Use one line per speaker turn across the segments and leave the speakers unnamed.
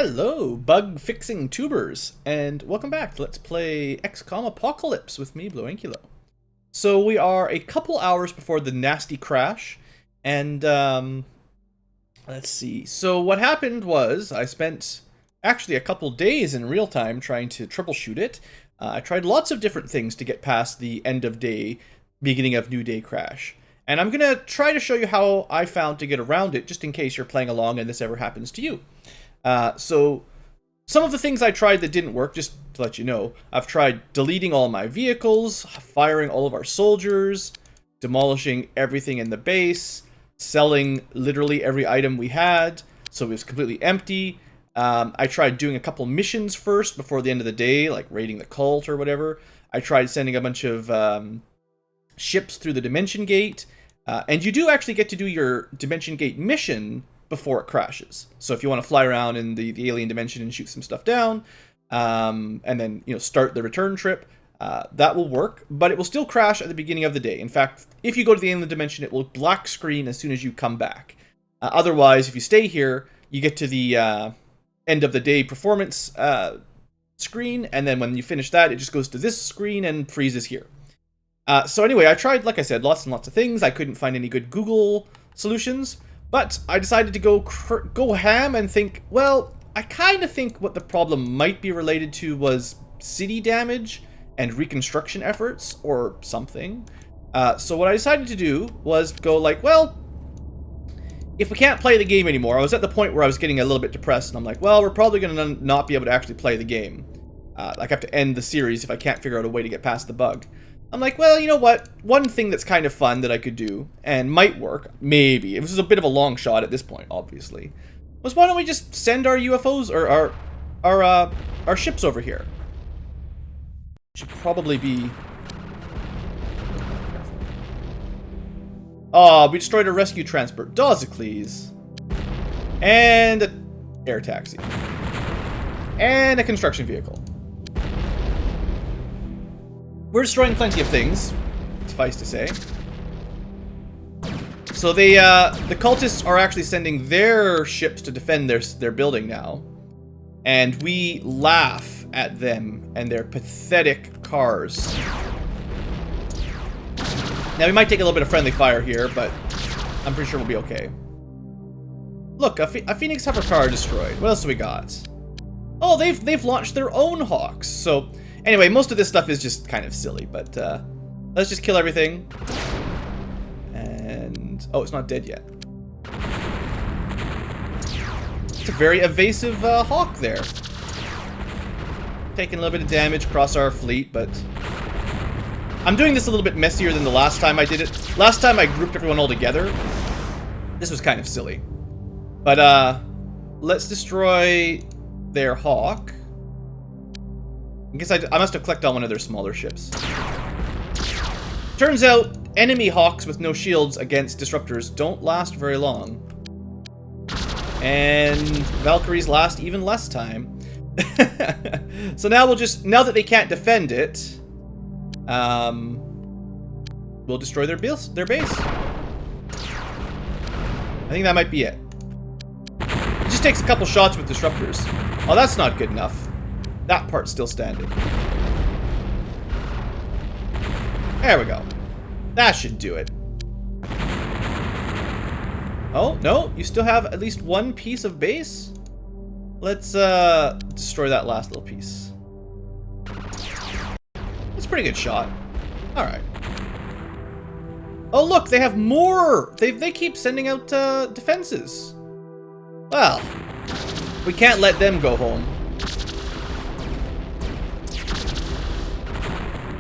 Hello, bug-fixing tubers, and welcome back to Let's Play XCOM Apocalypse with me, BlueAnkylo. So we are a couple hours before the nasty crash, and let's see. So what happened was I spent actually a couple days in real time trying to troubleshoot it. I tried lots of different things to get past the end of day, beginning of new day crash. And I'm going to try to show you how I found to get around it, just in case you're playing along and this ever happens to you. So some of the things I tried that didn't work, just to let you know, I've tried deleting all my vehicles, firing all of our soldiers, demolishing everything in the base, selling literally every item we had, so it was completely empty. I tried doing a couple missions first before the end of the day, like raiding the cult or whatever. I tried sending a bunch of ships through the Dimension Gate, and you do actually get to do your Dimension Gate mission before it crashes. So if you want to fly around in the alien dimension and shoot some stuff down, and then start the return trip, that will work, but it will still crash at the beginning of the day. In fact, if you go to the alien dimension, it will black screen as soon as you come back. Otherwise, if you stay here, you get to the end of the day performance screen, and then when you finish that, it just goes to this screen and freezes here. So anyway, I tried, like I said, lots and lots of things. I couldn't find any good Google solutions. But I decided to go ham and think, well, I kind of think what the problem might be related to was city damage and reconstruction efforts or something. So what I decided to do was go like, well, if we can't play the game anymore, I was at the point where I was getting a little bit depressed, and I'm like, well, we're probably going to not be able to actually play the game. Like, I have to end the series if I can't figure out a way to get past the bug. I'm like, well, you know what? One thing that's kind of fun that I could do, and might work, maybe, it was a bit of a long shot at this point, obviously, was why don't we just send our UFOs, or our ships over here? Should probably be... Oh, we destroyed a rescue transport. Dozicles. And an air taxi. And a construction vehicle. We're destroying plenty of things, suffice to say. So the cultists are actually sending their ships to defend their building now. And we laugh at them and their pathetic cars. Now, we might take a little bit of friendly fire here, but I'm pretty sure we'll be okay. Look, a Phoenix hover car destroyed. What else do we got? Oh, they've launched their own Hawks, so... Anyway, most of this stuff is just kind of silly, but let's just kill everything. And... oh, it's not dead yet. It's a very evasive Hawk there. Taking a little bit of damage across our fleet, but... I'm doing this a little bit messier than the last time I did it. Last time I grouped everyone all together. This was kind of silly. But, let's destroy their Hawk. I guess I must have clicked on one of their smaller ships. Turns out, enemy Hawks with no shields against disruptors don't last very long. And Valkyries last even less time. So now now that they can't defend it, we'll destroy their base. I think that might be it. It just takes a couple shots with disruptors. Oh, that's not good enough. That part's still standing. There we go. That should do it. Oh, no. You still have at least one piece of base? Let's destroy that last little piece. That's a pretty good shot. Alright. Oh, look. They have more. They keep sending out defenses. Well, we can't let them go home.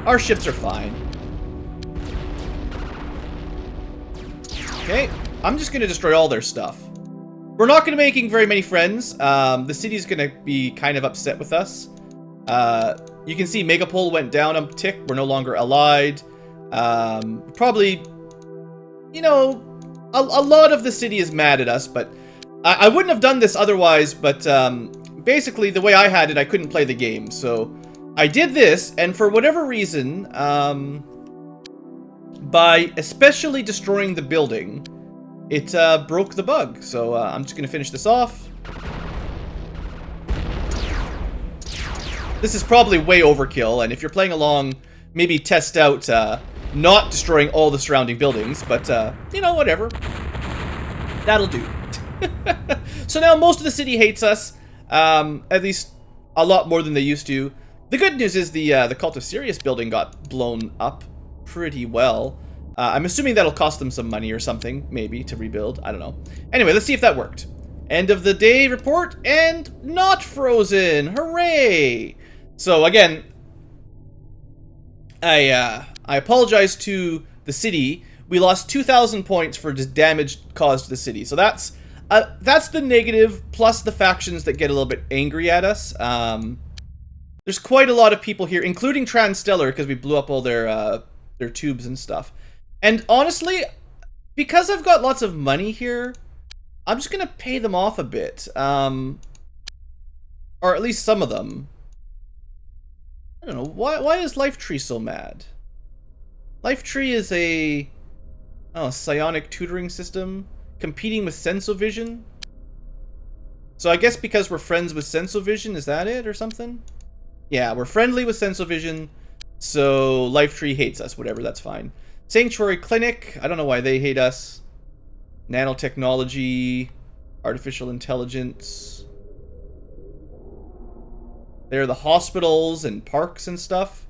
Our ships are fine. Okay, I'm just gonna destroy all their stuff. We're not gonna be making very many friends. The city's gonna be kind of upset with us. You can see Megapole went down a tick. We're no longer allied. Probably, a lot of the city is mad at us, but I wouldn't have done this otherwise, but basically the way I had it, I couldn't play the game, so... I did this, and for whatever reason, by especially destroying the building, it broke the bug. So I'm just going to finish this off. this is probably way overkill, and if you're playing along, maybe test out not destroying all the surrounding buildings, but, you know, whatever. That'll do. So now most of the city hates us, at least a lot more than they used to. The good news is the Cult of Sirius building got blown up pretty well. I'm assuming that'll cost them some money or something, maybe, to rebuild. I don't know. Anyway, let's see if that worked. End of the day report, and not frozen! Hooray! So again, I apologize to the city. We lost 2,000 points for damage caused to the city. So that's the negative, plus the factions that get a little bit angry at us. There's quite a lot of people here, including Transstellar, because we blew up all their tubes and stuff. And honestly, because I've got lots of money here, I'm just gonna pay them off a bit. Or at least some of them. I don't know, why is Lifetree so mad? Lifetree is a psionic tutoring system competing with Sensovision. So I guess because we're friends with Sensovision, is that it or something? Yeah, we're friendly with Sensovision, so Lifetree hates us, whatever, that's fine. Sanctuary Clinic, I don't know why they hate us. Nanotechnology, artificial intelligence. They're the hospitals and parks and stuff.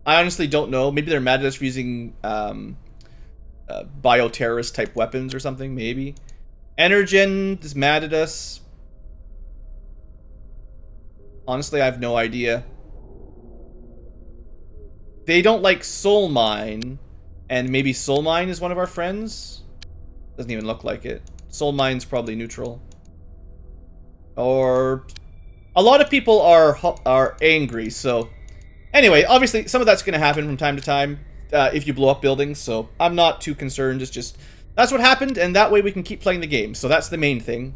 I honestly don't know. Maybe they're mad at us for using bioterrorist type weapons or something, maybe. Energen is mad at us. Honestly, I have no idea. They don't like Soul Mine, and maybe Soul Mine is one of our friends? Doesn't even look like it. Soul Mine's probably neutral. Or... a lot of people are angry, so... Anyway, obviously, some of that's going to happen from time to time if you blow up buildings, so I'm not too concerned. It's just, that's what happened, and that way we can keep playing the game. So that's the main thing.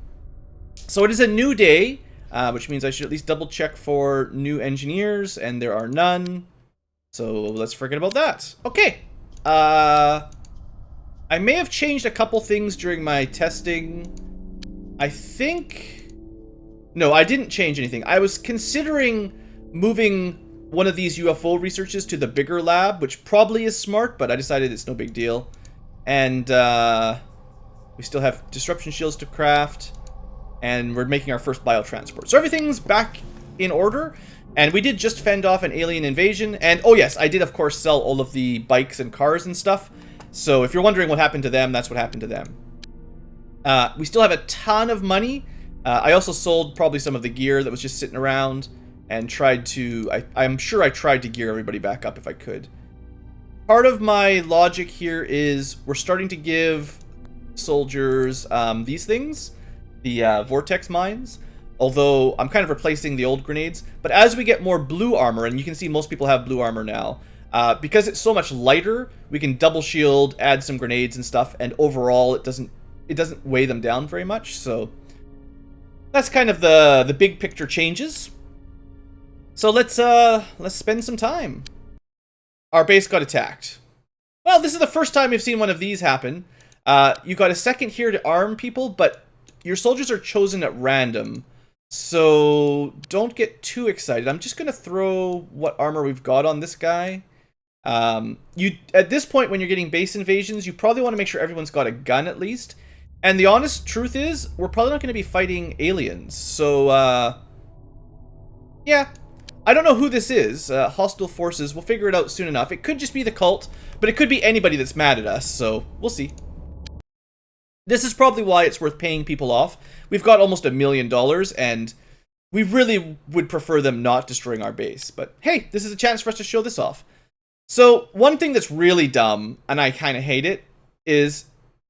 So it is a new day, which means I should at least double check for new engineers, and there are none. So let's forget about that. Okay. I may have changed a couple things during my testing. I think... no, I didn't change anything. I was considering moving one of these UFO researches to the bigger lab, which probably is smart, but I decided it's no big deal. And we still have disruption shields to craft, and we're making our first biotransport. So everything's back in order, and we did just fend off an alien invasion. And oh yes, I did of course sell all of the bikes and cars and stuff. So if you're wondering what happened to them, that's what happened to them. We still have a ton of money. I also sold probably some of the gear that was just sitting around, and tried to... I'm sure I tried to gear everybody back up if I could. Part of my logic here is we're starting to give soldiers these things, the vortex mines, although I'm kind of replacing the old grenades. But as we get more blue armor, and you can see most people have blue armor now, because it's so much lighter, we can double shield, add some grenades and stuff, and overall it doesn't weigh them down very much. So that's kind of the big picture changes. So let's spend some time. Our base got attacked. Well, this is the first time we've seen one of these happen. You got a second here to arm people, but your soldiers are chosen at random. So don't get too excited. I'm just gonna throw what armor we've got on this guy. At this point, when you're getting base invasions, you probably want to make sure everyone's got a gun at least. And the honest truth is, we're probably not going to be fighting aliens. So, yeah. I don't know who this is. Hostile forces. We'll figure it out soon enough. It could just be the cult, but it could be anybody that's mad at us. So, we'll see. This is probably why it's worth paying people off. We've got almost $1 million, and we really would prefer them not destroying our base. But hey, this is a chance for us to show this off. So, one thing that's really dumb, and I kind of hate it, is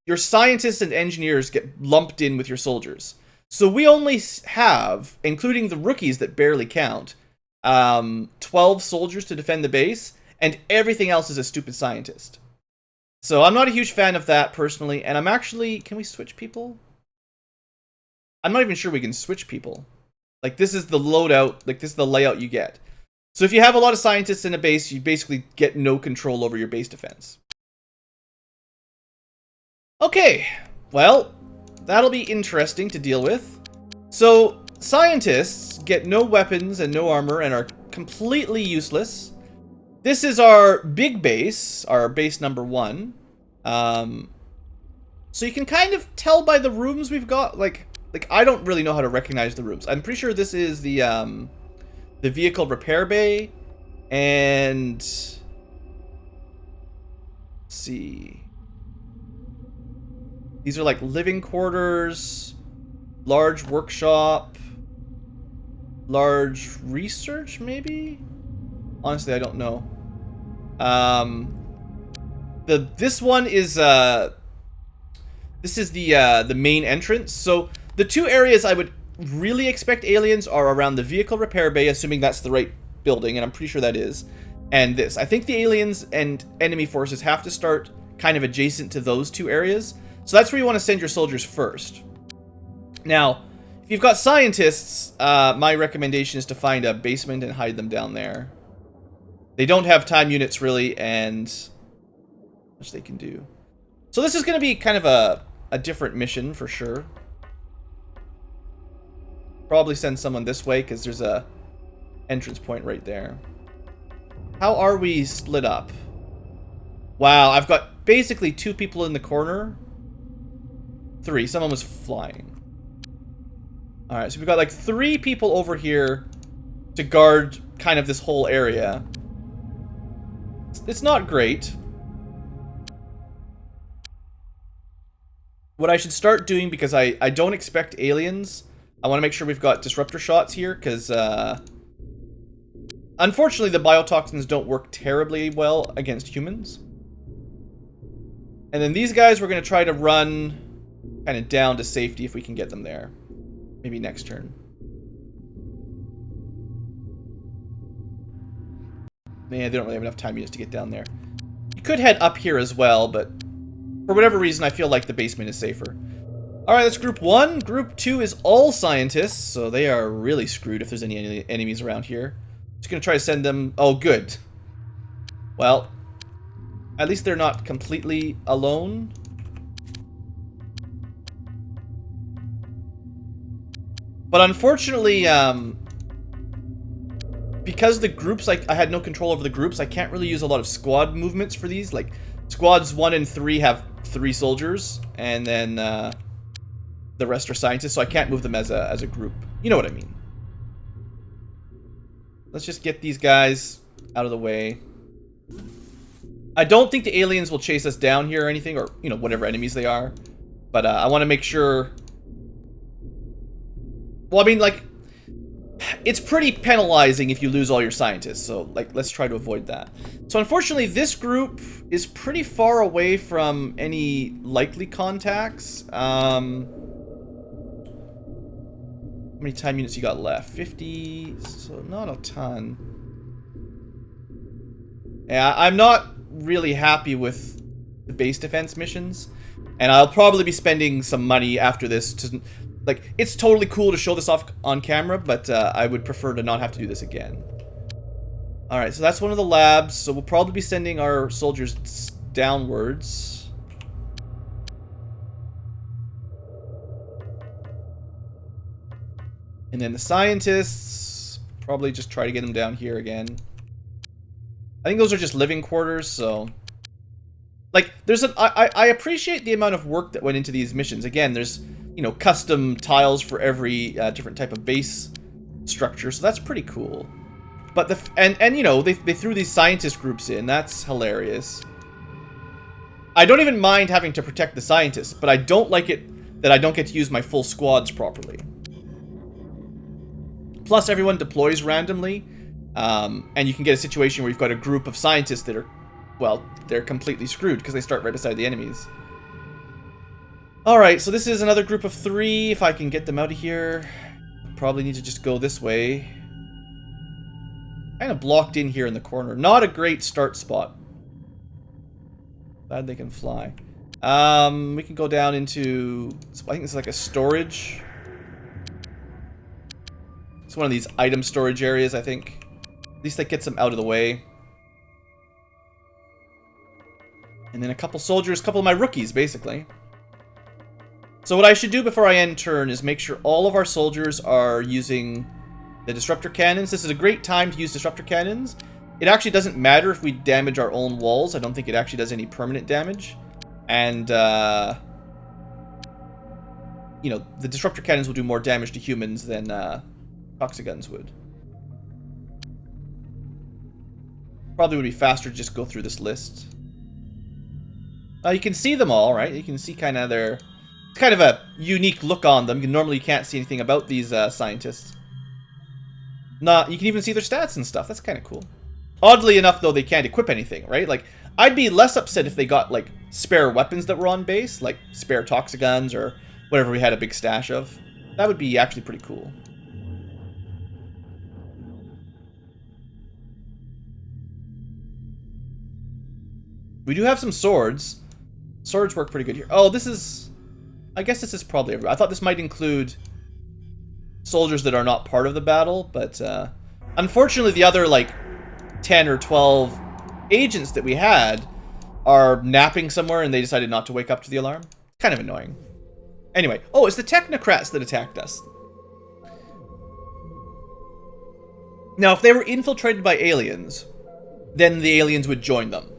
your scientists and engineers get lumped in with your soldiers. So we only have, including the rookies that barely count, 12 soldiers to defend the base, and everything else is a stupid scientist. So I'm not a huge fan of that personally, and I'm actually... can we switch people? I'm not even sure we can switch people. Like, this is the loadout, like, this is the layout you get. So if you have a lot of scientists in a base, you basically get no control over your base defense. Okay, well, that'll be interesting to deal with. So, scientists get no weapons and no armor and are completely useless. This is our big base, our base number 1. So you can kind of tell by the rooms we've got, like I don't really know how to recognize the rooms. I'm pretty sure this is the vehicle repair bay, and let's see. These are like living quarters, large workshop, large research, maybe? Honestly, I don't know. This one is this is the main entrance. So the two areas I would really expect aliens are around the vehicle repair bay, assuming that's the right building, and I'm pretty sure that is. And this. I think the aliens and enemy forces have to start kind of adjacent to those two areas. So that's where you want to send your soldiers first. Now, if you've got scientists, my recommendation is to find a basement and hide them down there. They don't have time units, really, and much they can do. So this is going to be kind of a different mission, for sure. Probably send someone this way, because there's a entrance point right there. How are we split up? Wow, I've got basically 2 people in the corner. 3. Someone was flying. Alright, so we've got like 3 people over here to guard kind of this whole area. It's not great. What I should start doing, because I don't expect aliens, I want to make sure we've got disruptor shots here, because unfortunately the biotoxins don't work terribly well against humans. And then these guys we're going to try to run kind of down to safety if we can get them there. Maybe next turn. Man, they don't really have enough time units to get down there. You could head up here as well, but for whatever reason, I feel like the basement is safer. Alright, that's group 1. Group 2 is all scientists, so they are really screwed if there's any enemies around here. Just gonna try to send them... Oh, good. Well, at least they're not completely alone. But unfortunately, because the groups, like, I had no control over the groups, I can't really use a lot of squad movements for these. Like, squads 1 and 3 have 3 soldiers, and then the rest are scientists, so I can't move them as a group. You know what I mean. Let's just get these guys out of the way. I don't think the aliens will chase us down here or anything, or, you know, whatever enemies they are. But I want to make sure... Well, I mean, like, it's pretty penalizing if you lose all your scientists, so, like, let's try to avoid that. So, unfortunately, this group is pretty far away from any likely contacts. How many time units you got left? 50, so not a ton. Yeah, I'm not really happy with the base defense missions, and I'll probably be spending some money after this to... Like, it's totally cool to show this off on camera, but I would prefer to not have to do this again. Alright, so that's one of the labs, so we'll probably be sending our soldiers downwards. And then the scientists, probably just try to get them down here again. I think those are just living quarters, so... Like, there's I appreciate the amount of work that went into these missions. Again, there's... You know, custom tiles for every different type of base structure, so that's pretty cool. But and you know, they threw these scientist groups in. That's hilarious. I don't even mind having to protect the scientists, but I don't like it that I don't get to use my full squads properly. Plus, everyone deploys randomly, and you can get a situation where you've got a group of scientists that are, well, they're completely screwed because they start right beside the enemies. Alright, so this is another group of 3. If I can get them out of here, probably need to just go this way. Kind of blocked in here in the corner. Not a great start spot. Glad they can fly. We can go down into... I think it's like a storage. It's one of these item storage areas, I think. At least that gets them out of the way. And then a couple soldiers, a couple of my rookies, basically. So what I should do before I end turn is make sure all of our soldiers are using The disruptor cannons. This is a great time to use disruptor cannons. It actually doesn't matter if we damage our own walls. I don't think it actually does any permanent damage. And, you know, the disruptor cannons will do more damage to humans than toxic guns would. Probably would be faster to just go through this list. You can see them all, right? You can see kind of their... It's kind of a unique look on them. Normally you can't see anything about these scientists. You can even see their stats and stuff. That's kind of cool. Oddly enough, though, they can't equip anything, right? Like, I'd be less upset if they got, like, spare weapons that were on base, like spare toxic guns or whatever we had a big stash of. That would be actually pretty cool. We do have some swords. Swords work pretty good here. Oh, this is... I guess this is probably everywhere. I thought this might include soldiers that are not part of the battle, but unfortunately the other, like, 10 or 12 agents that we had are napping somewhere and they decided not to wake up to the alarm. Kind of annoying. Anyway. Oh, it's the technocrats that attacked us. Now, if they were infiltrated by aliens, then the aliens would join them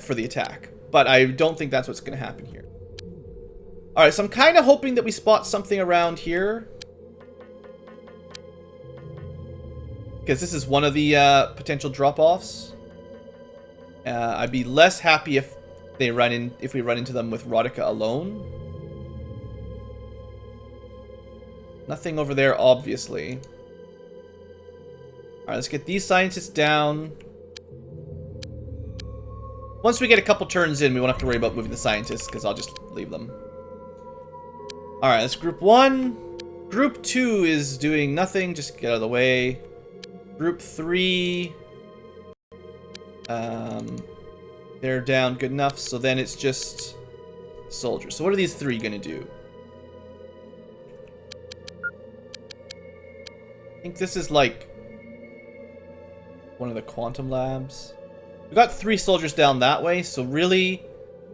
for the attack. But I don't think that's what's going to happen here. Alright, so I'm kind of hoping that we spot something around here. Because this is one of the potential drop-offs. I'd be less happy if we run into them with Rodica alone. Nothing over there, obviously. Alright, let's get these scientists down. Once we get a couple turns in, we won't have to worry about moving the scientists, because I'll just leave them. Alright, that's group 1. Group 2 is doing nothing, just get out of the way. Group 3... they're down good enough, so then it's just soldiers. So what are these 3 gonna do? I think this is like one of the quantum labs. We've got 3 soldiers down that way, so really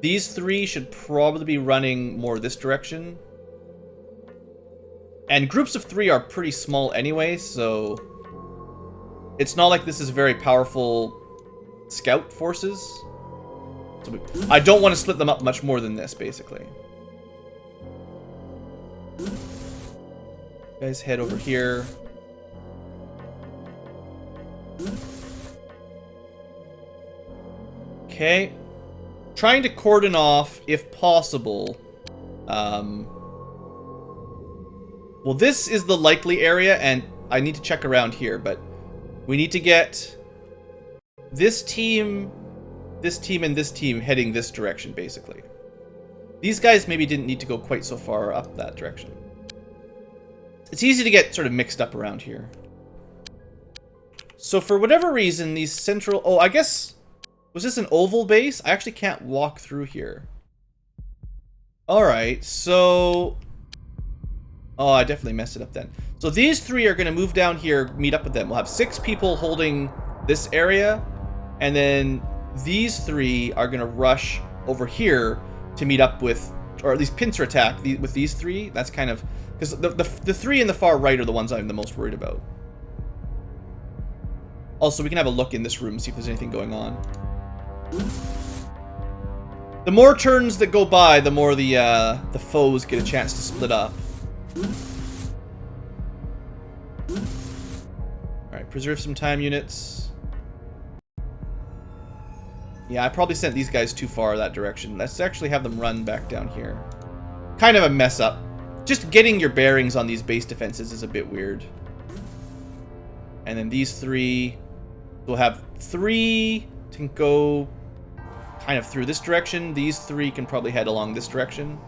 these 3 should probably be running more this direction. And groups of 3 are pretty small anyway, so it's not like this is very powerful scout forces. So I don't want to split them up much more than this, basically. You guys head over here. Okay. Trying to cordon off, if possible. Well, this is the likely area, and I need to check around here, but we need to get this team, and this team heading this direction, basically. These guys maybe didn't need to go quite so far up that direction. It's easy to get sort of mixed up around here. So for whatever reason, these central... Oh, I guess... Was this an oval base? I actually can't walk through here. Alright, so... Oh, I definitely messed it up then. So these 3 are going to move down here, meet up with them. We'll have 6 people holding this area. And then these 3 are going to rush over here to meet up with... Or at least pincer attack with these 3. That's kind of... Because the 3 in the far right are the ones I'm the most worried about. Also, we can have a look in this room, see if there's anything going on. The more turns that go by, the more the foes get a chance to split up. Alright, preserve some time units. Yeah, I probably sent these guys too far that direction. Let's actually have them run back down here. Kind of a mess up. Just getting your bearings on these base defenses is a bit weird. And then these 3... We'll have 3 can go kind of through this direction. These 3 can probably head along this direction.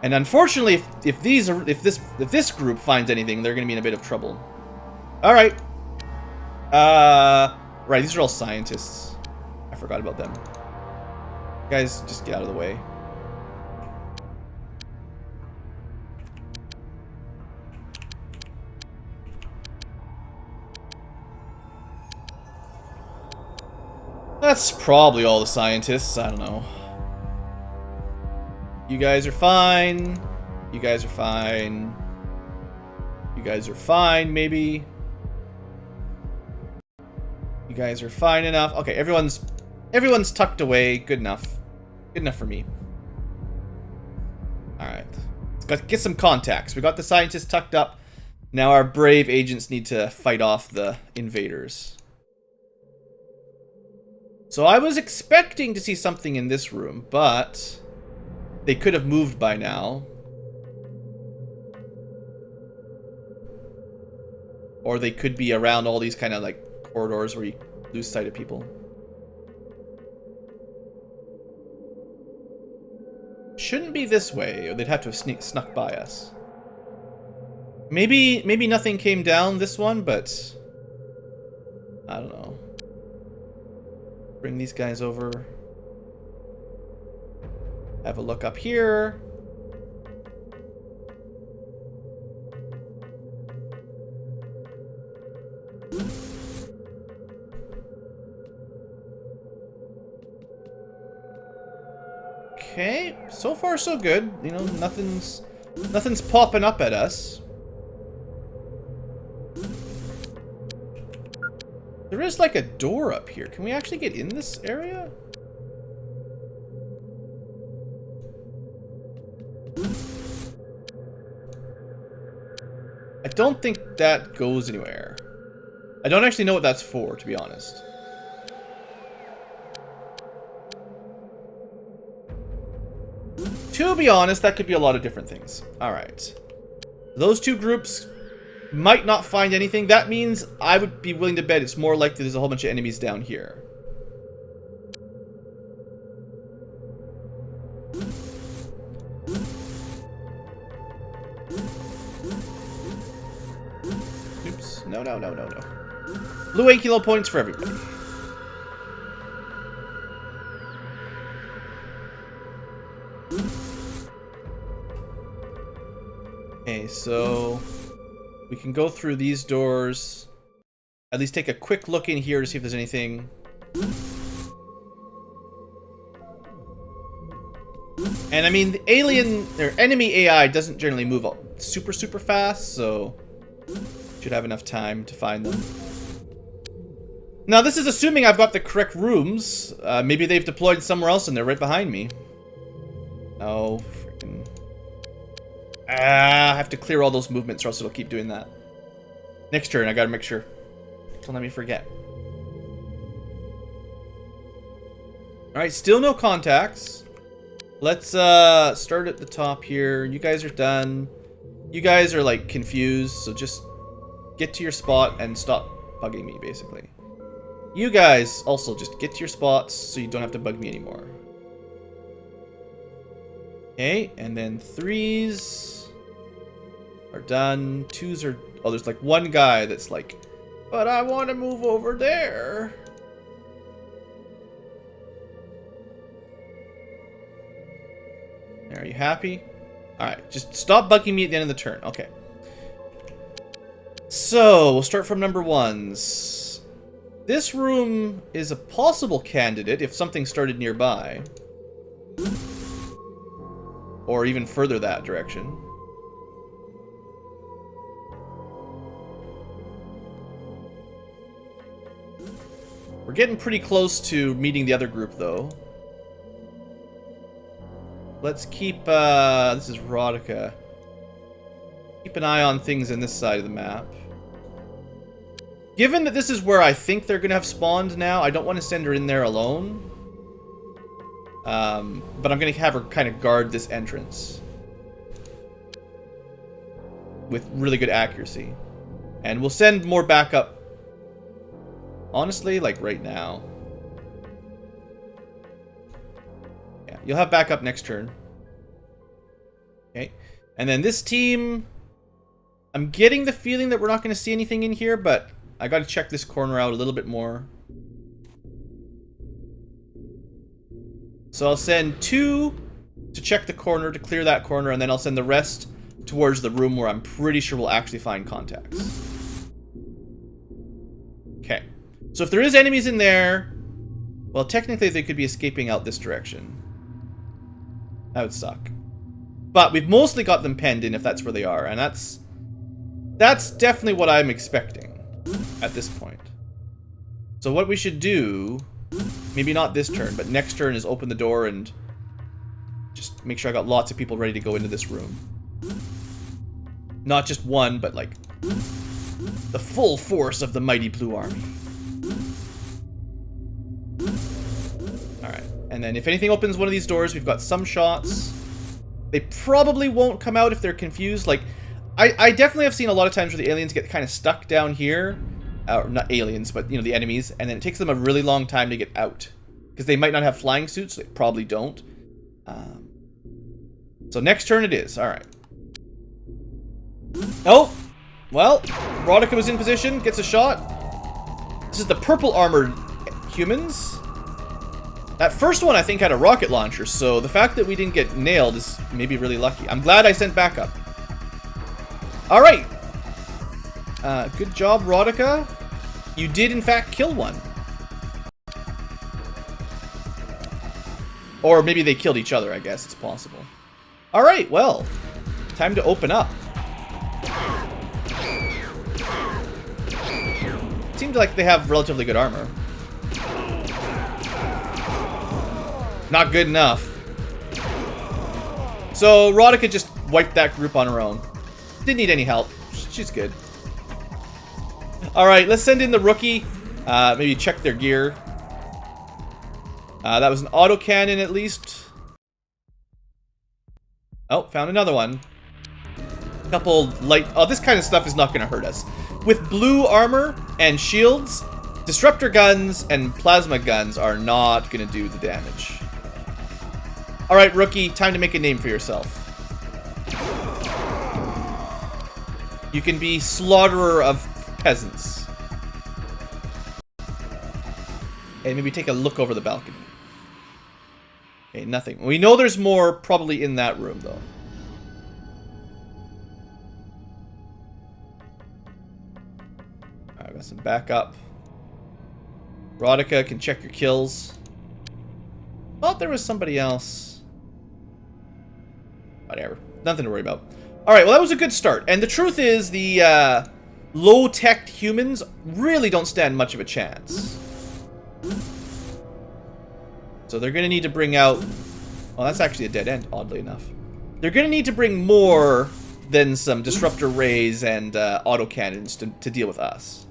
And unfortunately, if this group finds anything, they're going to be in a bit of trouble. All right. Right, these are all scientists. I forgot about them. Guys, just get out of the way. That's probably all the scientists. I don't know. You guys are fine. You guys are fine. You guys are fine, maybe. You guys are fine enough. Okay, everyone's tucked away. Good enough. Good enough for me. Alright. Let's get some contacts. We got the scientists tucked up. Now our brave agents need to fight off the invaders. So I was expecting to see something in this room, but they could have moved by now. Or they could be around all these kind of like corridors where you lose sight of people. Shouldn't be this way, or they'd have to have snuck by us. Maybe nothing came down this one, but I don't know. Bring these guys over. Have a look up here. Okay, so far so good. You know, nothing's popping up at us. There is like a door up here. Can we actually get in this area? I don't think that goes anywhere. I don't actually know what that's for, to be honest. To be honest, that could be a lot of different things. Alright. Those two groups might not find anything. That means I would be willing to bet it's more likely there's a whole bunch of enemies down here. Oops. No. BlueAnkylo points for everybody. Okay, so we can go through these doors. At least take a quick look in here to see if there's anything. And I mean, the alien or enemy AI doesn't generally move super fast, so should have enough time to find them. Now, this is assuming I've got the correct rooms. Maybe they've deployed somewhere else and they're right behind me. Oh, freaking. I have to clear all those movements or else it'll keep doing that. Next turn, I gotta make sure. Don't let me forget. Alright, still no contacts. Let's start at the top here. You guys are done. You guys are like confused, so just get to your spot and stop bugging me, basically. You guys also just get to your spots so you don't have to bug me anymore. Okay, and then 3s are done. 2s are... Oh, there's like one guy that's like, but I want to move over there. Are you happy? Alright, just stop bugging me at the end of the turn. Okay. So, we'll start from number 1s. This room is a possible candidate if something started nearby. Or even further that direction. We're getting pretty close to meeting the other group, though. Let's keep, this is Rodica. Keep an eye on things in this side of the map. Given that this is where I think they're going to have spawned now, I don't want to send her in there alone. But I'm going to have her kind of guard this entrance. With really good accuracy. And we'll send more backup. Honestly, like right now. Yeah, you'll have backup next turn. Okay. And then this team... I'm getting the feeling that we're not going to see anything in here, but I got to check this corner out a little bit more. So I'll send 2 to check the corner, to clear that corner, and then I'll send the rest towards the room where I'm pretty sure we'll actually find contacts. Okay. So if there is enemies in there, well, technically they could be escaping out this direction. That would suck. But we've mostly got them penned in if that's where they are, and that's That's definitely what I'm expecting at this point. So what we should do, maybe not this turn, but next turn, is open the door and just make sure I got lots of people ready to go into this room. Not just one, but like the full force of the mighty blue army. Alright, and then if anything opens one of these doors, we've got some shots. They probably won't come out if they're confused. Like, I definitely have seen a lot of times where the aliens get kind of stuck down here. Or not aliens, but, you know, the enemies. And then it takes them a really long time to get out. Because they might not have flying suits, so they probably don't. So next turn it is. Alright. Oh! Well, Rodica was in position, gets a shot. This is the purple armored humans. That first one, I think, had a rocket launcher, so the fact that we didn't get nailed is maybe really lucky. I'm glad I sent backup. Alright. Good job, Rodica. You did, in fact, kill one. Or maybe they killed each other, I guess. It's possible. Alright, well. Time to open up. Seems like they have relatively good armor. Not good enough. So, Rodica just wiped that group on her own. Didn't need any help. She's good. Alright, let's send in the rookie. Maybe check their gear. That was an autocannon at least. Oh, found another one. Couple light... Oh, this kind of stuff is not going to hurt us. With blue armor and shields, disruptor guns and plasma guns are not going to do the damage. Alright, rookie, time to make a name for yourself. You can be slaughterer of peasants. Okay, maybe take a look over the balcony. Okay, nothing. We know there's more probably in that room, though. Alright, got some backup. Rodica can check your kills. Thought there was somebody else. Whatever. Nothing to worry about. Alright, well that was a good start. And the truth is, the low-tech humans really don't stand much of a chance. So they're going to need to bring out... Well, that's actually a dead end, oddly enough. They're going to need to bring more than some disruptor rays and autocannons to deal with us.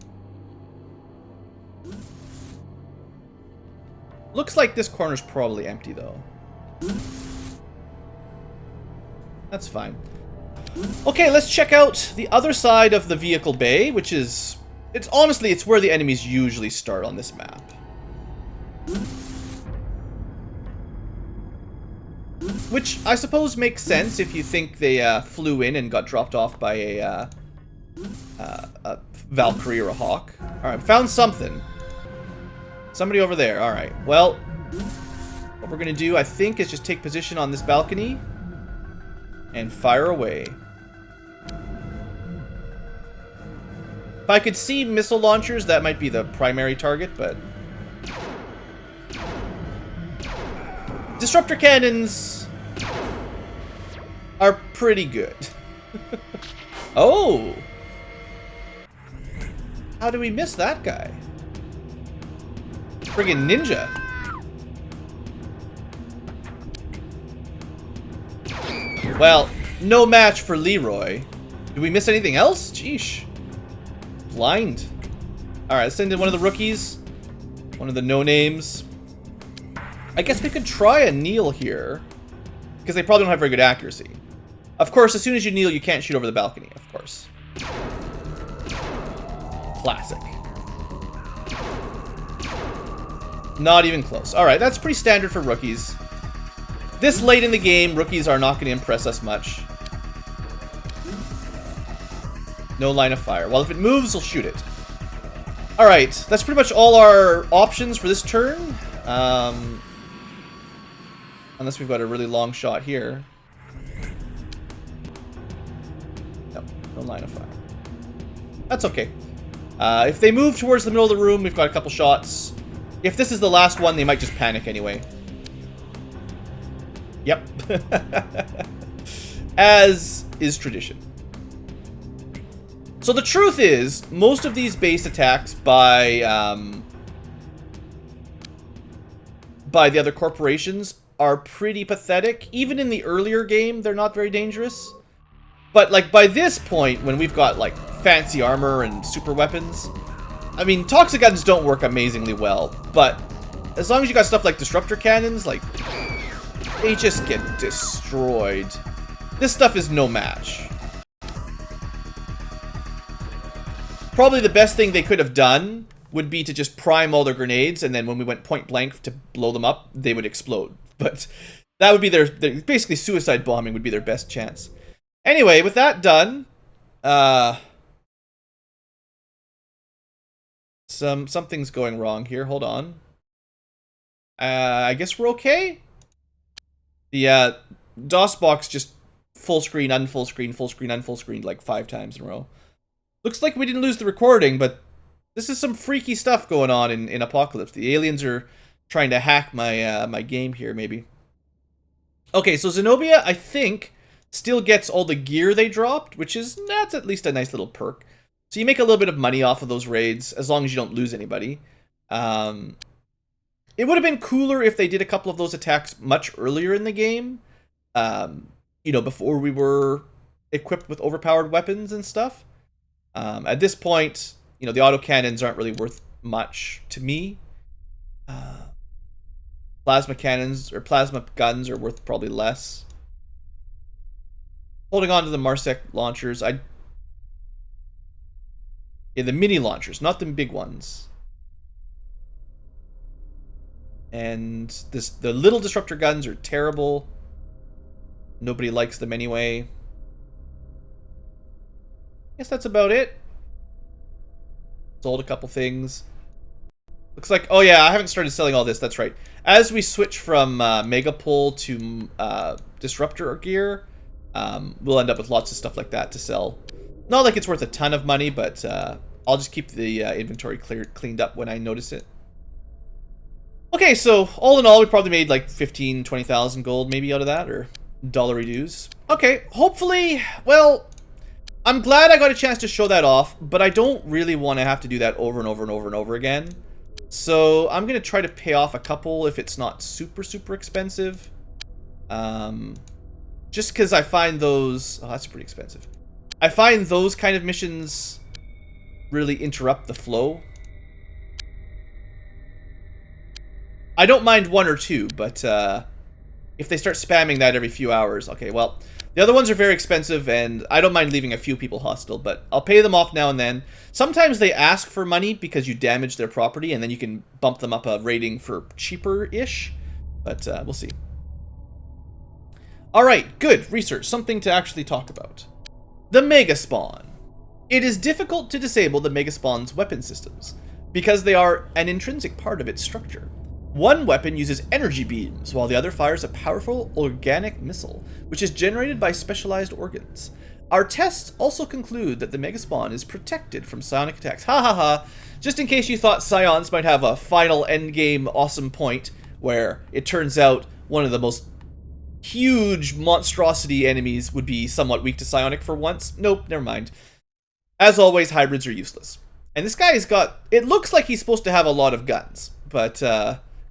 Looks like this corner's probably empty, though. That's fine. Okay, let's check out the other side of the vehicle bay, which is... Honestly, it's where the enemies usually start on this map. Which, I suppose, makes sense if you think they flew in and got dropped off by a Valkyrie or a Hawk. Alright, found something. Somebody over there. Alright, well, what we're going to do, I think, is just take position on this balcony and fire away. If I could see missile launchers, that might be the primary target, but... Disruptor cannons are pretty good. Oh! How do we miss that guy? Friggin' ninja. Well, no match for Leroy. Did we miss anything else? Jeesh. Blind. Alright, let's send in one of the rookies. One of the no-names. I guess we could try a kneel here. Because they probably don't have very good accuracy. Of course, as soon as you kneel, you can't shoot over the balcony, of course. Classic. Not even close. Alright, that's pretty standard for rookies. This late in the game, rookies are not going to impress us much. No line of fire. Well, if it moves, we'll shoot it. Alright, that's pretty much all our options for this turn. Unless we've got a really long shot here. No, no line of fire. That's okay. If they move towards the middle of the room, we've got a couple shots. If this is the last one, they might just panic anyway. Yep. As is tradition. So the truth is, most of these base attacks by the other corporations are pretty pathetic. Even in the earlier game, they're not very dangerous. But, like, by this point, when we've got, like, fancy armor and super weapons, I mean, toxic guns don't work amazingly well, but as long as you got stuff like disruptor cannons, like, they just get destroyed. This stuff is no match. Probably the best thing they could have done would be to just prime all their grenades, and then when we went point blank to blow them up, they would explode. But that would be their basically suicide bombing would be their best chance. Anyway, with that done, something's going wrong here. Hold on. I guess we're okay. The DOS box just full screen, unfull screen, full screen, unfull screen like 5 times in a row. Looks like we didn't lose the recording, but this is some freaky stuff going on in Apocalypse. The aliens are trying to hack my my game here, maybe. Okay, so Zenobia, I think, still gets all the gear they dropped, which is, that's at least a nice little perk. So you make a little bit of money off of those raids, as long as you don't lose anybody. It would have been cooler if they did a couple of those attacks much earlier in the game. You know, before we were equipped with overpowered weapons and stuff. At this point, you know, the autocannons aren't really worth much to me. Plasma cannons, or plasma guns are worth probably less. Holding on to the Marsec launchers, yeah, the mini launchers, not the big ones. And the little disruptor guns are terrible. Nobody likes them anyway. Guess that's about it. Sold a couple things. Looks like, oh yeah, I haven't started selling all this, that's right. As we switch from Megapole to Disruptor gear, we'll end up with lots of stuff like that to sell. Not like it's worth a ton of money, but I'll just keep the inventory cleaned up when I notice it. Okay, so all in all, we probably made like 15,000, 20,000 gold maybe out of that, or dollary dues. Okay, hopefully, well, I'm glad I got a chance to show that off, but I don't really want to have to do that over and over and over and over again. So I'm going to try to pay off a couple if it's not super, super expensive. Just because I find those... Oh, that's pretty expensive. I find those kind of missions really interrupt the flow. I don't mind 1 or 2, but if they start spamming that every few hours... Okay, well... The other ones are very expensive, and I don't mind leaving a few people hostile, but I'll pay them off now and then. Sometimes they ask for money because you damage their property, and then you can bump them up a rating for cheaper-ish, but we'll see. Alright, good. Research. Something to actually talk about. The Mega Spawn. It is difficult to disable the Mega Spawn's weapon systems, because they are an intrinsic part of its structure. One weapon uses energy beams, while the other fires a powerful organic missile, which is generated by specialized organs. Our tests also conclude that the Megaspawn is protected from psionic attacks. Ha ha ha! Just in case you thought psions might have a final endgame awesome point, where it turns out one of the most huge monstrosity enemies would be somewhat weak to psionic for once. Nope, never mind. As always, hybrids are useless. And this guy's got... It looks like he's supposed to have a lot of guns, but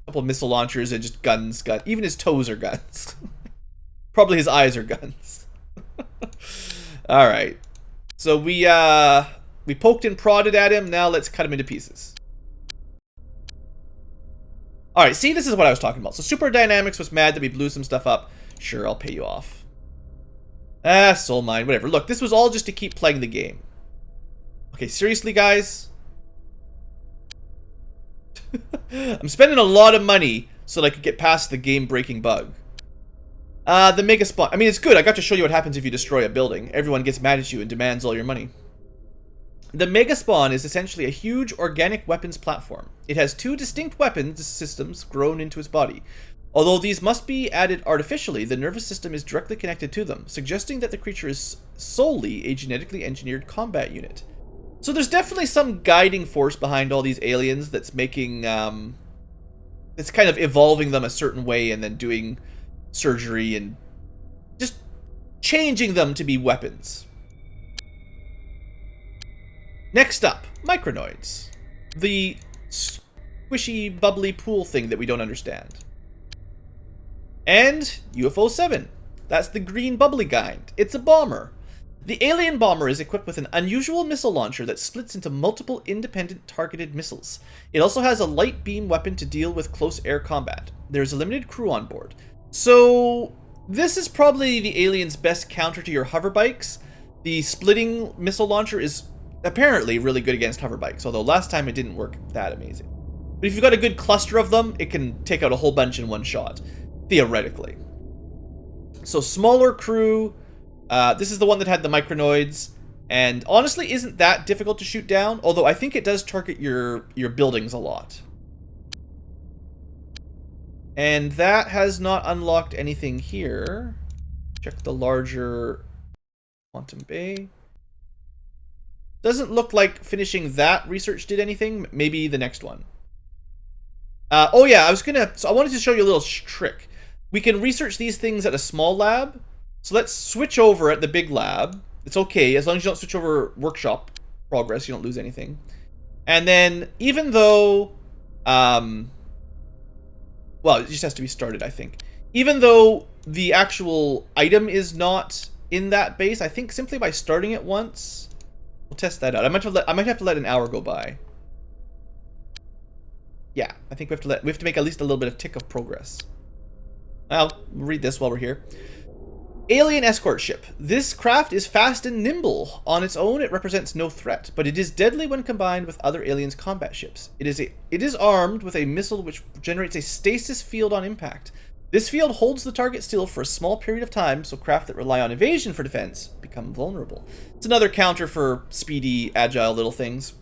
couple of missile launchers and just guns. Even his toes are guns. Probably his eyes are guns. All right. So we poked and prodded at him. Now let's cut him into pieces. All right. See, this is what I was talking about. So Super Dynamics was mad that we blew some stuff up. Sure, I'll pay you off. Soul Mine, whatever. Look, this was all just to keep playing the game. Okay, seriously, guys. I'm spending a lot of money so that I could get past the game-breaking bug. The Mega Spawn. I mean, it's good. I got to show you what happens if you destroy a building. Everyone gets mad at you and demands all your money. The Mega Spawn is essentially a huge organic weapons platform. It has 2 distinct weapons systems grown into its body. Although these must be added artificially, the nervous system is directly connected to them, suggesting that the creature is solely a genetically engineered combat unit. So there's definitely some guiding force behind all these aliens that's making, it's kind of evolving them a certain way and then doing surgery and just changing them to be weapons. Next up, micronoids. The squishy, bubbly pool thing that we don't understand. And UFO 7. That's the green bubbly kind. It's a bomber. The alien bomber is equipped with an unusual missile launcher that splits into multiple independent targeted missiles. It also has a light beam weapon to deal with close air combat. There's a limited crew on board. So this is probably the alien's best counter to your hover bikes. The splitting missile launcher is apparently really good against hover bikes, although last time it didn't work that amazing. But if you've got a good cluster of them, it can take out a whole bunch in one shot, theoretically. So smaller crew. This is the one that had the micronoids, and honestly isn't that difficult to shoot down, although I think it does target your buildings a lot. And that has not unlocked anything here. Check the larger Quantum Bay. Doesn't look like finishing that research did anything. Maybe the next one. Oh yeah, so I wanted to show you a little trick. We can research these things at a small lab. So let's switch over at the big lab. It's okay, as long as you don't switch over workshop progress, you don't lose anything. And then, even though, well, it just has to be started, I think. Even though the actual item is not in that base, I think simply by starting it once, we'll test that out. I might have to let an hour go by. Yeah, I think we have to make at least a little bit of tick of progress. I'll read this while we're here. Alien escort ship. This craft is fast and nimble. On its own, it represents no threat, but it is deadly when combined with other aliens' combat ships. It is armed with a missile which generates a stasis field on impact. This field holds the target still for a small period of time, so craft that rely on evasion for defense become vulnerable. It's another counter for speedy, agile little things.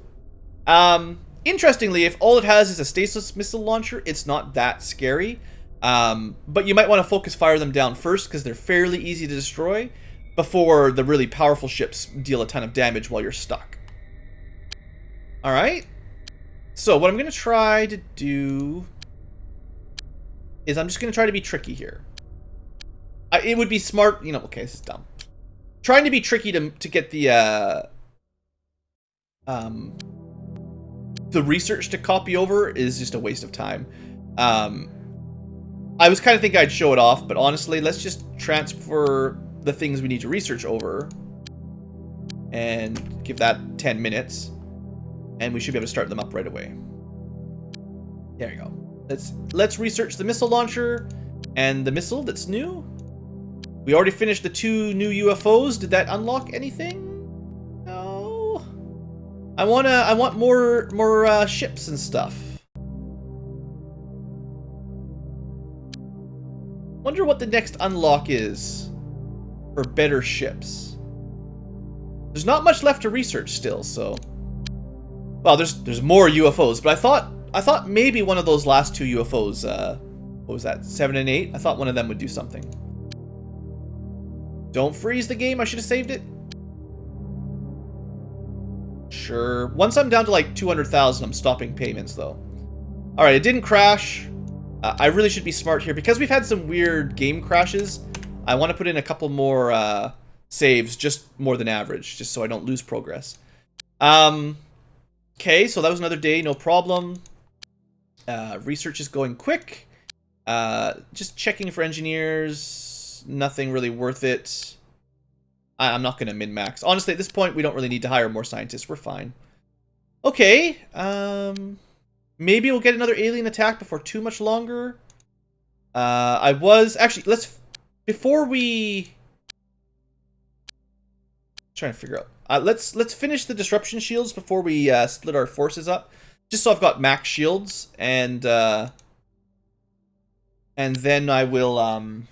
Interestingly, if all it has is a stasis missile launcher, it's not that scary. But you might want to focus fire them down first because they're fairly easy to destroy before the really powerful ships deal a ton of damage while you're stuck. Alright. So what I'm going to try to do is I'm just going to try to be tricky here. It would be smart, you know, okay, this is dumb. Trying to be tricky to get the research to copy over is just a waste of time. I was kind of thinking I'd show it off, but honestly, let's just transfer the things we need to research over and give that 10 minutes, and we should be able to start them up right away. There you go. Let's research the missile launcher and the missile that's new. We already finished the 2 new UFOs. Did that unlock anything? No. I want more ships and stuff. Wonder what the next unlock is for better ships. There's not much left to research still, so. Well, there's more UFOs, but I thought maybe one of those last 2 UFOs, what was that, 7 and 8? I thought one of them would do something. Don't freeze the game, I should have saved it. Sure. Once I'm down to like 200,000, I'm stopping payments though. Alright, it didn't crash. I really should be smart here. Because we've had some weird game crashes, I want to put in a couple more saves, just more than average, just so I don't lose progress. Okay, so that was another day, no problem. Research is going quick. Just checking for engineers, nothing really worth it. I'm not going to min-max. Honestly, at this point, we don't really need to hire more scientists. We're fine. Okay, maybe we'll get another alien attack before too much longer. Actually, before we trying to figure out. Let's finish the disruption shields before we split our forces up. Just so I've got max shields, and then I will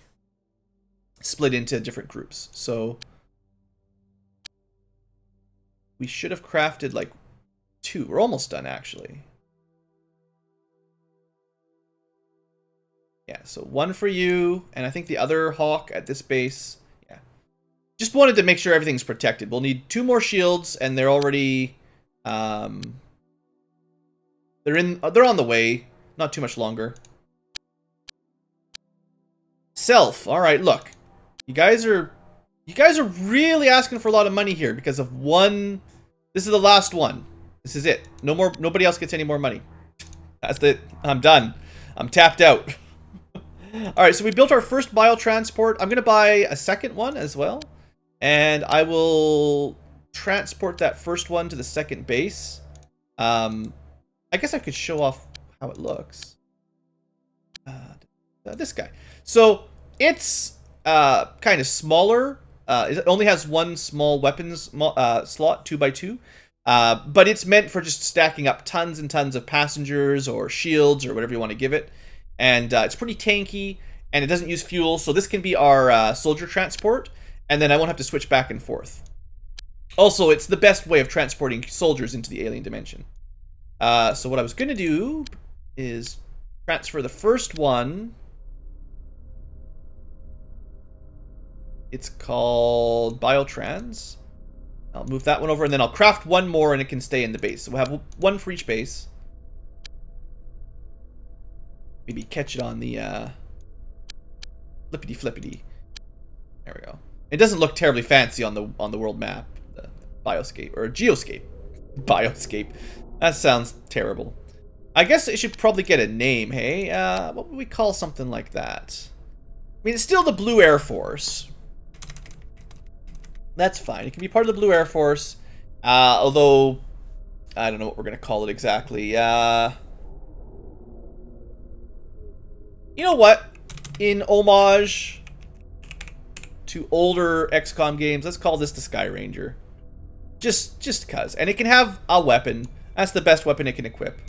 split into different groups. So we should have crafted like 2. We're almost done actually. Yeah, so 1 for you, and I think the other Hawk at this base. Yeah. Just wanted to make sure everything's protected. We'll need 2 more shields, and they're already they're on the way. Not too much longer. Self. All right, look. You guys are really asking for a lot of money here because of one This is the last one. This is it. No more. Nobody else gets any more money. That's it. I'm done. I'm tapped out. Alright, so we built our first biotransport. I'm going to buy a second one as well. And I will transport that first one to the second base. I guess I could show off how it looks. This guy. So it's kind of smaller. It only has one small weapons slot, 2x2. But it's meant for just stacking up tons and tons of passengers or shields or whatever you want to give it. And it's pretty tanky, and it doesn't use fuel, so this can be our soldier transport, and then I won't have to switch back and forth. Also, it's the best way of transporting soldiers into the alien dimension. So what I was going to do is transfer the first one. It's called Biotrans. I'll move that one over, and then I'll craft one more, and it can stay in the base. So we'll have one for each base. Maybe catch it on the flippity flippity. There we go. It doesn't look terribly fancy on the world map, the bioscape or geoscape. Bioscape. That sounds terrible. I guess it should probably get a name. Hey, what would we call something like that? I mean, it's still the Blue Air Force. That's fine. It can be part of the Blue Air Force. Although I don't know what we're gonna call it exactly. You know what? In homage to older XCOM games, let's call this the Sky Ranger. Just cuz. And it can have a weapon. That's the best weapon it can equip.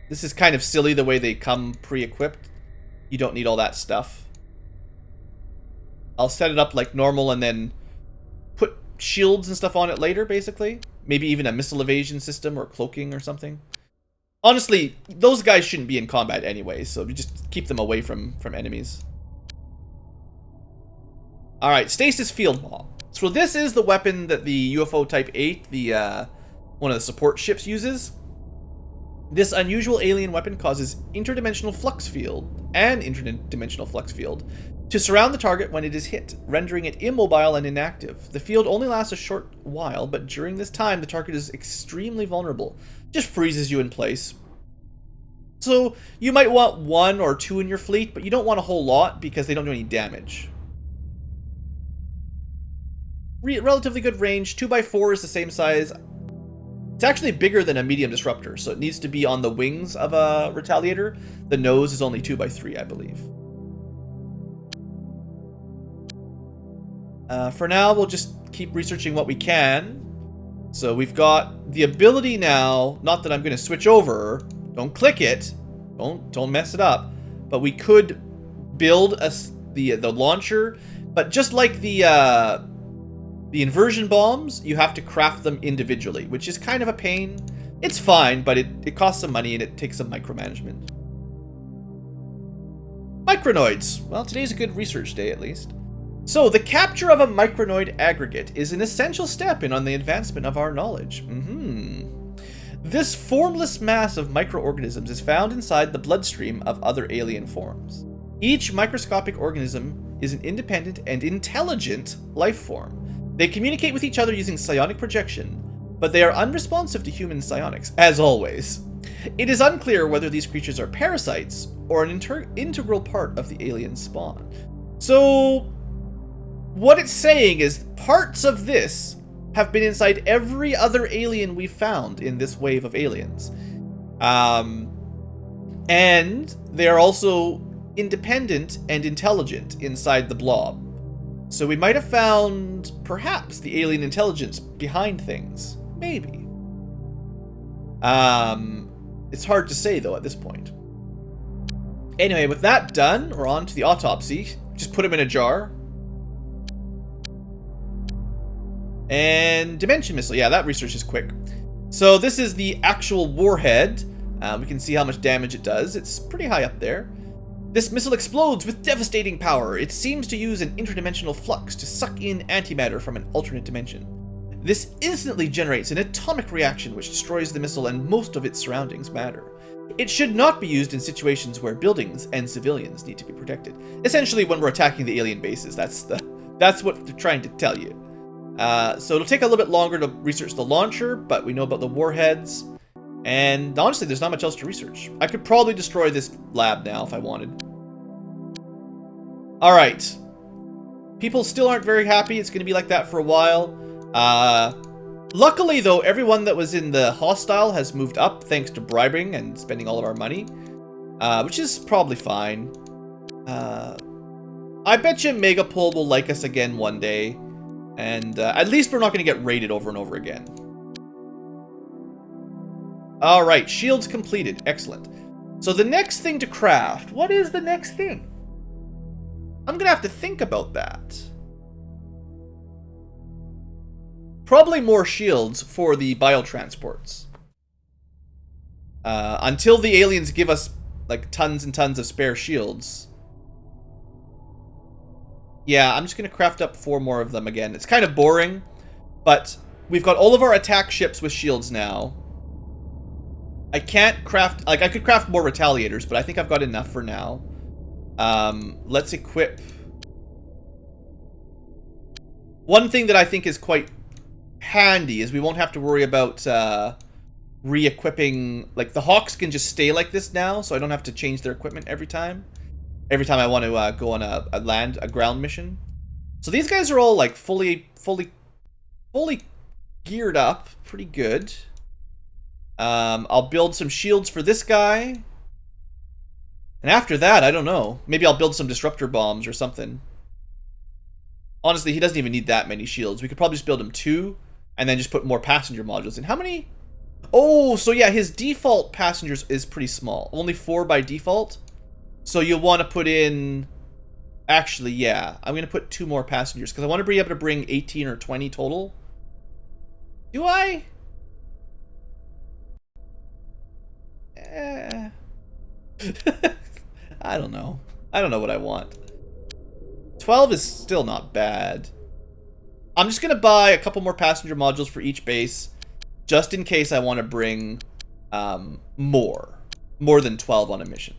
This is kind of silly the way they come pre-equipped. You don't need all that stuff. I'll set it up like normal and then put shields and stuff on it later, basically. Maybe even a missile evasion system or cloaking or something. Honestly, those guys shouldn't be in combat anyway, so we just keep them away from enemies. Alright, Stasis Field Wall. So this is the weapon that the UFO Type 8, the one of the support ships, uses. This unusual alien weapon causes interdimensional flux field and interdimensional flux field to surround the target when it is hit, rendering it immobile and inactive. The field only lasts a short while, but during this time, the target is extremely vulnerable. Just freezes you in place. So you might want 1 or 2 in your fleet, but you don't want a whole lot because they don't do any damage. Relatively good range. 2x4 is the same size. It's actually bigger than a medium disruptor, so it needs to be on the wings of a retaliator. The nose is only 2x3, I believe. For now, we'll just keep researching what we can. So we've got the ability now, not that I'm going to switch over, don't click it, don't mess it up, but we could build the launcher, but just like the inversion bombs, you have to craft them individually, which is kind of a pain. It's fine, but it costs some money and it takes some micromanagement. Micronoids. Well, today's a good research day, at least. So, the capture of a micronoid aggregate is an essential step on the advancement of our knowledge. This formless mass of microorganisms is found inside the bloodstream of other alien forms. Each microscopic organism is an independent and intelligent life form. They communicate with each other using psionic projection, but they are unresponsive to human psionics, as always. It is unclear whether these creatures are parasites or an integral part of the alien spawn. So, what it's saying is parts of this have been inside every other alien we've found in this wave of aliens. And they are also independent and intelligent inside the blob. So we might have found, perhaps, the alien intelligence behind things. Maybe. It's hard to say, though, at this point. Anyway, with that done, we're on to the autopsy. Just put them in a jar. And Dimension Missile. Yeah, that research is quick. So this is the actual warhead. We can see how much damage it does. It's pretty high up there. This missile explodes with devastating power. It seems to use an interdimensional flux to suck in antimatter from an alternate dimension. This instantly generates an atomic reaction which destroys the missile and most of its surroundings matter. It should not be used in situations where buildings and civilians need to be protected. Essentially, when we're attacking the alien bases, that's what they're trying to tell you. So it'll take a little bit longer to research the launcher, but we know about the warheads. And honestly, there's not much else to research. I could probably destroy this lab now if I wanted. Alright. People still aren't very happy. It's going to be like that for a while. Luckily, though, everyone that was in the hostile has moved up thanks to bribing and spending all of our money. Which is probably fine. I bet you Megapol will like us again one day. And at least we're not going to get raided over and over again. Alright, shields completed. Excellent. So the next thing to craft. What is the next thing? I'm going to have to think about that. Probably more shields for the biotransports. Until the aliens give us like tons and tons of spare shields. Yeah, I'm just going to craft up 4 more of them again. It's kind of boring, but we've got all of our attack ships with shields now. I can't craft, like I could craft more retaliators, but I think I've got enough for now. Let's equip. One thing that I think is quite handy is we won't have to worry about re-equipping. Like the Hawks can just stay like this now, so I don't have to change their equipment every time. Every time I want to go on a ground mission. So these guys are all like fully geared up, pretty good. I'll build some shields for this guy. And after that, I don't know. Maybe I'll build some disruptor bombs or something. Honestly, he doesn't even need that many shields. We could probably just build him 2 and then just put more passenger modules in. How many? Oh, so yeah, his default passengers is pretty small. Only 4 by default. So you'll want to put in... Actually, yeah. I'm going to put 2 more passengers because I want to be able to bring 18 or 20 total. Do I? I don't know. I don't know what I want. 12 is still not bad. I'm just going to buy a couple more passenger modules for each base, just in case I want to bring more than 12 on a mission.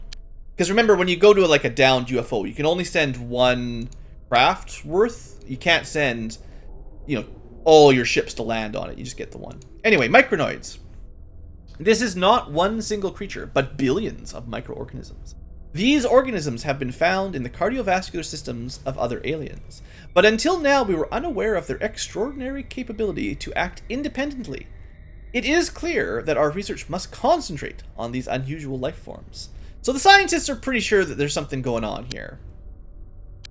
Because remember, when you go to like a downed UFO, you can only send 1 craft worth. You can't send, you know, all your ships to land on it. You just get the 1. Anyway, micronoids. This is not one single creature, but billions of microorganisms. These organisms have been found in the cardiovascular systems of other aliens, but until now we were unaware of their extraordinary capability to act independently. It is clear that our research must concentrate on these unusual life forms. So the scientists are pretty sure that there's something going on here.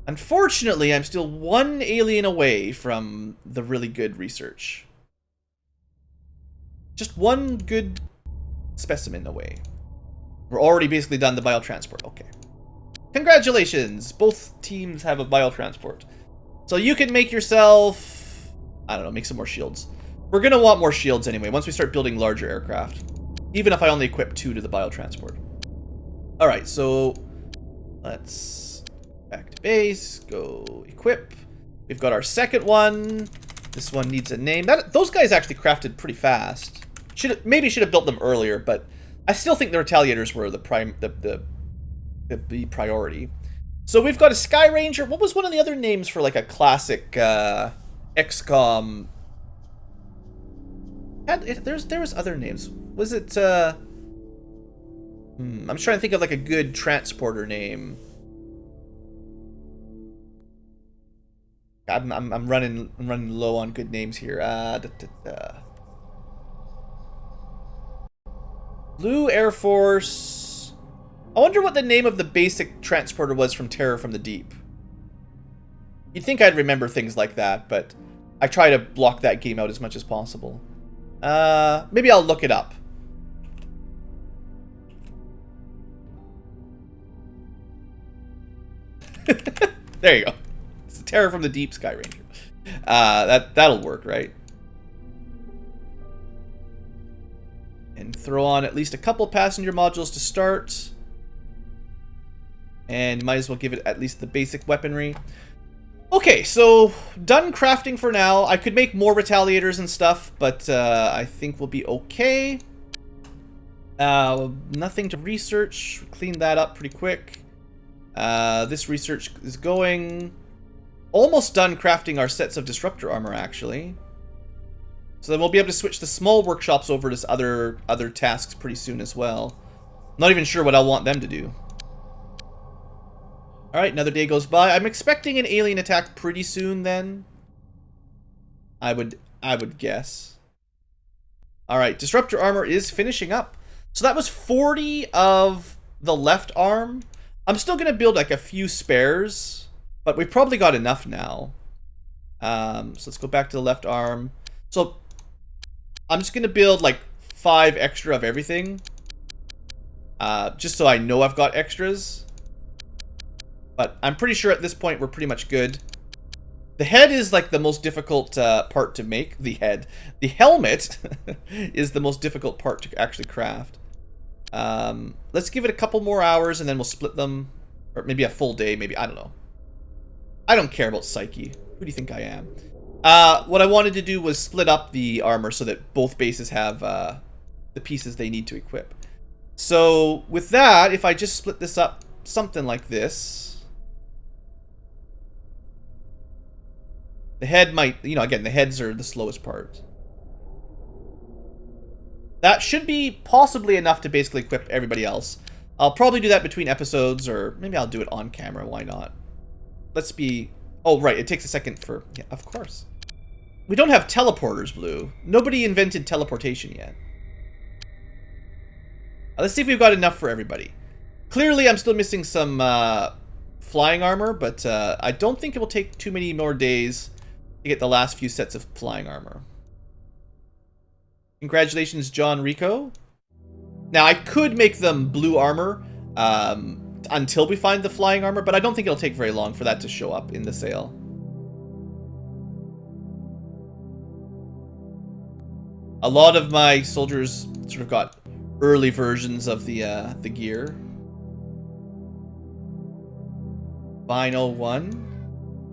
Unfortunately, I'm still 1 alien away from the really good research. Just 1 good specimen away. We're already basically done the biotransport. Okay. Congratulations! Both teams have a biotransport. So you can make yourself... I don't know, make some more shields. We're going to want more shields anyway, once we start building larger aircraft. Even if I only equip 2 to the biotransport. Alright, so... let's... back to base. Go equip. We've got our second one. This one needs a name. Those guys actually crafted pretty fast. Maybe should have built them earlier, but... I still think the retaliators were the priority. So we've got a Sky Ranger. What was one of the other names for like a classic XCOM? There was other names. Was it? I'm trying to think of like a good transporter name. I'm running low on good names here. Blue Air Force. I wonder what the name of the basic transporter was from Terror from the Deep. You'd think I'd remember things like that, but I try to block that game out as much as possible. Maybe I'll look it up. There you go. It's the Terror from the Deep Sky Ranger. That'll work, right? And throw on at least a couple passenger modules to start. And might as well give it at least the basic weaponry. Okay, so done crafting for now. I could make more retaliators and stuff, but I think we'll be okay. Nothing to research. Clean that up pretty quick. This research is going. almost done crafting our sets of disruptor armor, actually. So then we'll be able to switch the small workshops over to other tasks pretty soon as well. Not even sure what I want them to do. Alright, another day goes by. I'm expecting an alien attack pretty soon then. I would guess. Alright, disruptor armor is finishing up. So that was 40 of the left arm. I'm still going to build like a few spares, but we've probably got enough now. So let's go back to the left arm. So I'm just going to build like 5 extra of everything. Just so I know I've got extras. But I'm pretty sure at this point we're pretty much good. The head is like the most difficult part to make. The head. The helmet is the most difficult part to actually craft. Let's give it a couple more hours and then we'll split them. Or maybe a full day, maybe. I don't know. I don't care about Psyche. Who do you think I am? What I wanted to do was split up the armor so that both bases have the pieces they need to equip. So with that, if I just split this up something like this, the head might, you know, again, the heads are the slowest part. That should be possibly enough to basically equip everybody else. I'll probably do that between episodes, or maybe I'll do it on camera, why not? Let's be... Oh, right, it takes a second for... Yeah, of course. We don't have teleporters, Blue. Nobody invented teleportation yet. Let's see if we've got enough for everybody. Clearly, I'm still missing some flying armor, but I don't think it will take too many more days to get the last few sets of flying armor. Congratulations, John Rico. Now, I could make them blue armor until we find the flying armor, but I don't think it'll take very long for that to show up in the sale. A lot of my soldiers sort of got early versions of the gear. Vinyl 1.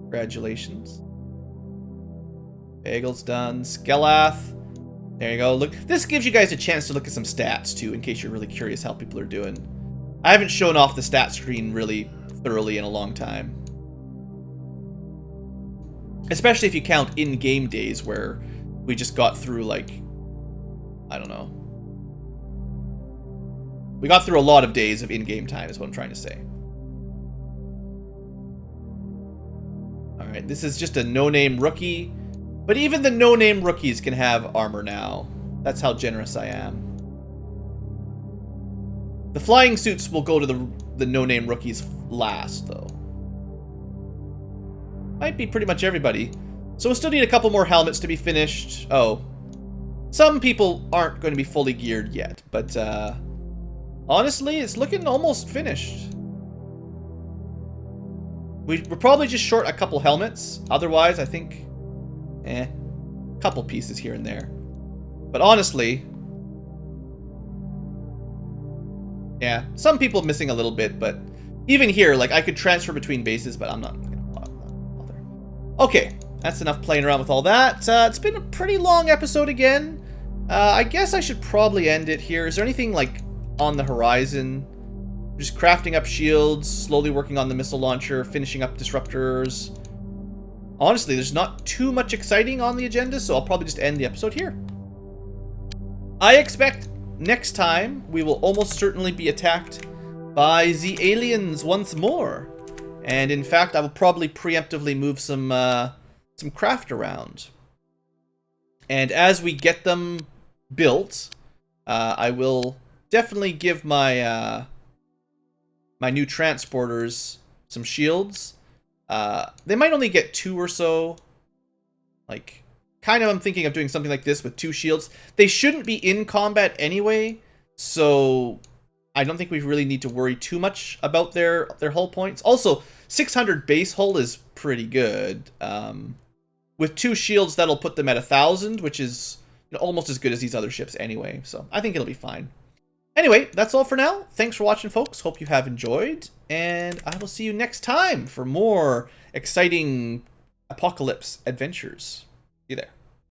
Congratulations. Bagel's done. Skelath. There you go. Look, this gives you guys a chance to look at some stats too, in case you're really curious how people are doing. I haven't shown off the stat screen really thoroughly in a long time. Especially if you count in-game days where we just got through, like, I don't know. We got through a lot of days of in-game time is what I'm trying to say. Alright, this is just a no-name rookie. But even the no-name rookies can have armor now. That's how generous I am. The flying suits will go to the no-name rookies last, though. Might be pretty much everybody. So we'll still need a couple more helmets to be finished. Oh. Some people aren't going to be fully geared yet, but honestly, it's looking almost finished. We're probably just short a couple helmets. Otherwise, I think... couple pieces here and there. But honestly... Yeah, some people missing a little bit, but even here, like, I could transfer between bases, but I'm not gonna bother. Okay, that's enough playing around with all that. It's been a pretty long episode again. I guess I should probably end it here. Is there anything, like, on the horizon? Just crafting up shields, slowly working on the missile launcher, finishing up disruptors. Honestly, there's not too much exciting on the agenda, so I'll probably just end the episode here. I expect next time we will almost certainly be attacked by the aliens once more. And in fact, I will probably preemptively move some craft around. And as we get them built, I will definitely give my my new transporters some shields. They might only get 2 or so. Like, kind of I'm thinking of doing something like this with 2 shields. They shouldn't be in combat anyway, so I don't think we really need to worry too much about their hull points. Also, 600 base hull is pretty good. With 2 shields, that'll put them at 1,000, which is, you know, almost as good as these other ships anyway, so I think it'll be fine. Anyway, that's all for now. Thanks for watching, folks. Hope you have enjoyed, and I will see you next time for more exciting apocalypse adventures. See you there.